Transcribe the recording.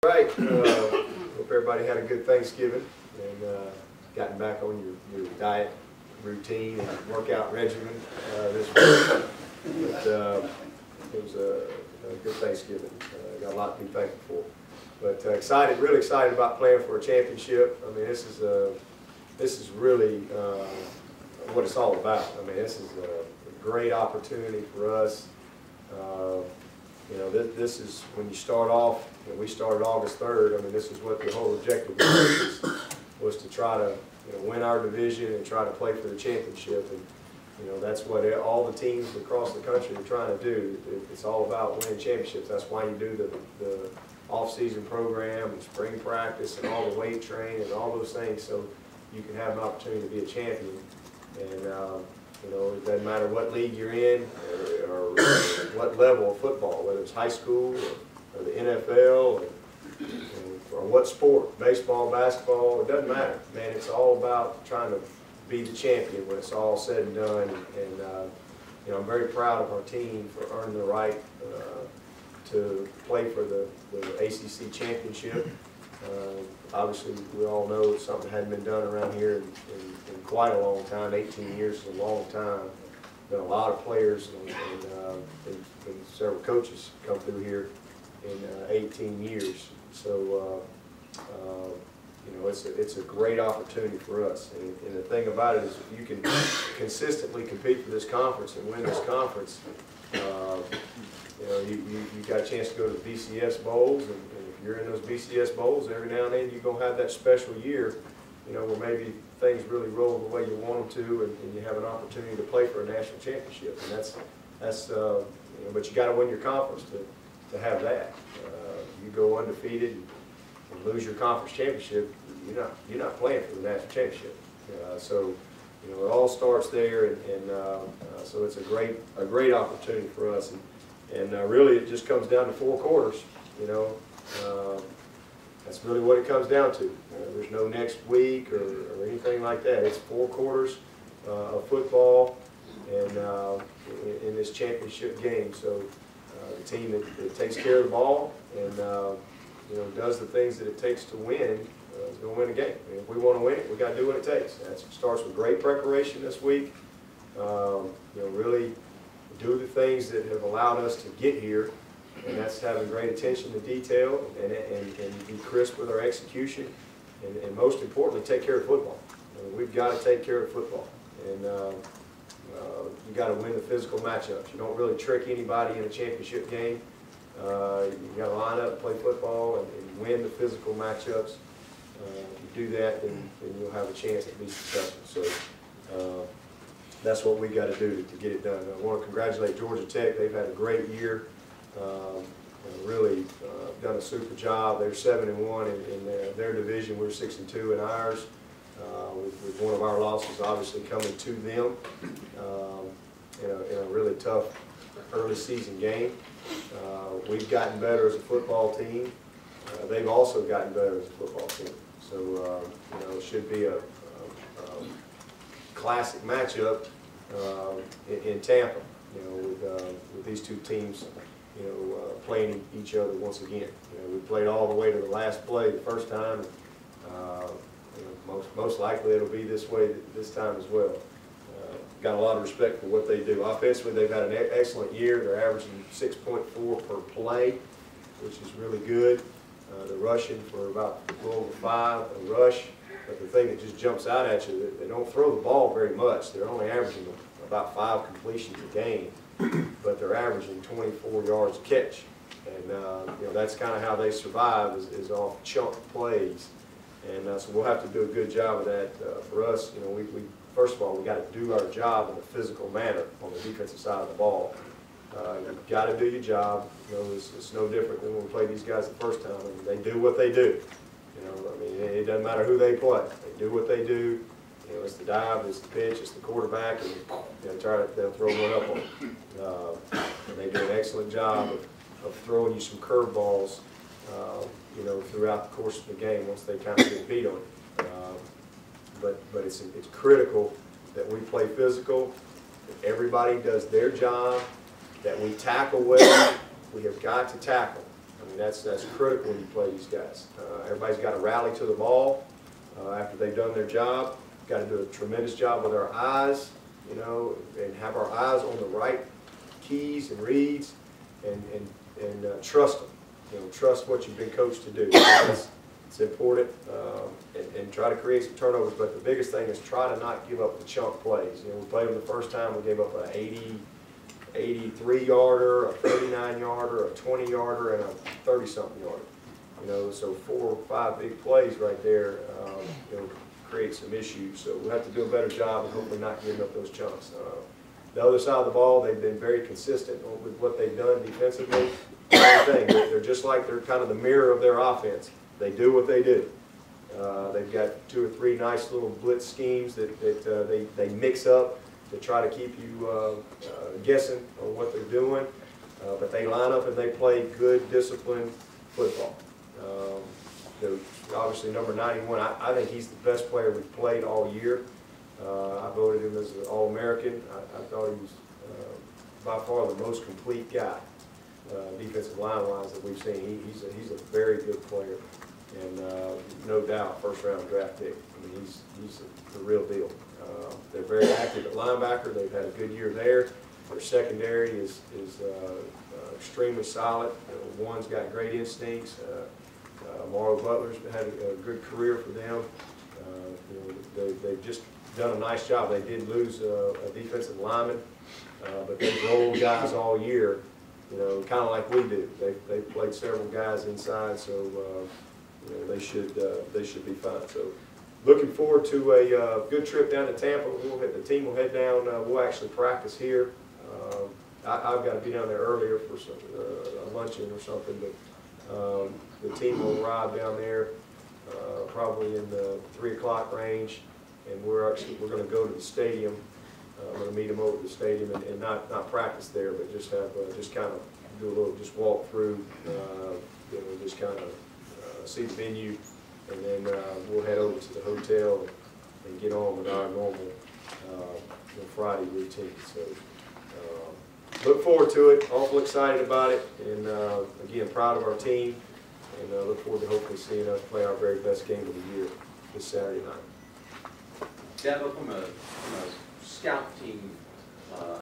Right. Hope everybody had a good Thanksgiving and gotten back on your diet routine and workout regimen this week. But it was a good Thanksgiving. Got a lot to be thankful for. But really excited about playing for a championship. I mean, this is really what it's all about. I mean, this is a great opportunity for us. You know, this is when you start off. We started August 3rd. I mean, this is what the whole objective was to try to win our division and try to play for the championship. And that's what all the teams across the country are trying to do. It's all about winning championships. That's why you do the off-season program and spring practice and all the weight training and all those things, so you can have an opportunity to be a champion. And it doesn't matter what league you're in or what level of football, whether it's high school or the NFL or what sport, baseball, basketball, it doesn't matter. Man, it's all about trying to be the champion when it's all said and done. And I'm very proud of our team for earning the right to play for the ACC championship. Obviously, we all know it's something that hadn't been done around here in quite a long time. 18 years is a long time. Been a lot of players and several coaches come through here in 18 years. So it's a great opportunity for us. And the thing about it is, if you can consistently compete for this conference and win this conference, you got a chance to go to the BCS bowls, and if you're in those BCS bowls, every now and then you're gonna have that special year, where maybe things really roll the way you want them to, and you have an opportunity to play for a national championship. And but you got to win your conference to have that. You go undefeated and lose your conference championship, you're not playing for the national championship. So it all starts there, and so it's a great opportunity for us. And really, it just comes down to 4 quarters. That's really what it comes down to. There's no next week or anything like that. It's 4 quarters of football and in this championship game. So the team that takes care of the ball and does the things that it takes to win is going to win a game. And if we want to win it, we got to do what it takes. It starts with great preparation this week. Really do the things that have allowed us to get here, and that's having great attention to detail and be crisp with our execution, and most importantly, take care of football. We've got to take care of football, and you got to win the physical matchups. You don't really trick anybody in a championship game. You got to line up, play football, and win the physical matchups. If you do that, then you'll have a chance to be successful. So that's what we got to do to get it done. I want to congratulate Georgia Tech. They've had a great year. Really done a super job. They're 7-1 in their division. We're 6-2 in ours. With one of our losses obviously coming to them in a really tough early season game. We've gotten better as a football team. They've also gotten better as a football team. So it should be a classic matchup in Tampa. With these two teams, playing each other once again. We played all the way to the last play the first time. Most likely it'll be this way this time as well. Got a lot of respect for what they do. Offensively, they've had an excellent year. They're averaging 6.4 per play, which is really good. They're rushing for about a little over 5 a rush. But the thing that just jumps out at you, they don't throw the ball very much. They're only averaging about 5 completions a game, but they're averaging 24 yards a catch. And that's kind of how they survive is off chunk plays. And so we'll have to do a good job of that. For us, first of all, we got to do our job in a physical manner on the defensive side of the ball. You've got to do your job. It's no different than when we played these guys the first time. I mean, they do what they do. It doesn't matter who they play. They do what they do. It's the dive, it's the pitch, it's the quarterback, and they'll throw one up on them. And they do an excellent job of throwing you some curveballs, throughout the course of the game once they kind of get beat on it. But it's critical that we play physical, that everybody does their job, that we tackle well. We have got to tackle. I mean, that's critical when you play these guys. Everybody's got to rally to the ball after they've done their job. Got to do a tremendous job with our eyes, you know, and have our eyes on the right keys and reads, and trust them. You know, trust what you've been coached to do. It's important, and try to create some turnovers. But the biggest thing is try to not give up the chunk plays. You know, we played them the first time. We gave up an 83-yarder, a 39-yarder, a 20-yarder, and a 30-something yarder. You know, so 4 or 5 big plays right there. You know, create some issues. So we'll have to do a better job of hopefully not giving up those chunks. The other side of the ball, they've been very consistent with what they've done defensively. Same thing. They're just like they're kind of the mirror of their offense. They do what they do. They've got 2 or 3 nice little blitz schemes that they mix up to try to keep you guessing on what they're doing. But they line up and they play good, disciplined football. Obviously, number 91, I think he's the best player we've played all year. I voted him as an All-American. I thought he was by far the most complete guy, defensive line-wise, that we've seen. He's a very good player, and no doubt first-round draft pick. I mean, he's the real deal. They're very active at linebacker. They've had a good year there. Their secondary is extremely solid. You know, one's got great instincts. Morrow Butler's had a good career for them. You know, they've just done a nice job. They did lose a defensive lineman, but they've rolled guys all year, you know, kind of like we do. They've played several guys inside, so you know, they should be fine. So looking forward to a good trip down to Tampa. The team will head down. We'll actually practice here. I've got to be down there earlier for some a luncheon or something, but the team will arrive down there probably in the 3 o'clock range, and we're going to go to the stadium. I'm going to meet them over at the stadium and not practice there, but just have just kind of do a little walk through, you know, just kind of see the venue, and then we'll head over to the hotel and get on with our normal Friday routine. So look forward to it. Awful excited about it, and again, proud of our team, and look forward to hopefully seeing us play our very best game of the year this Saturday night. Dabo, from a scout team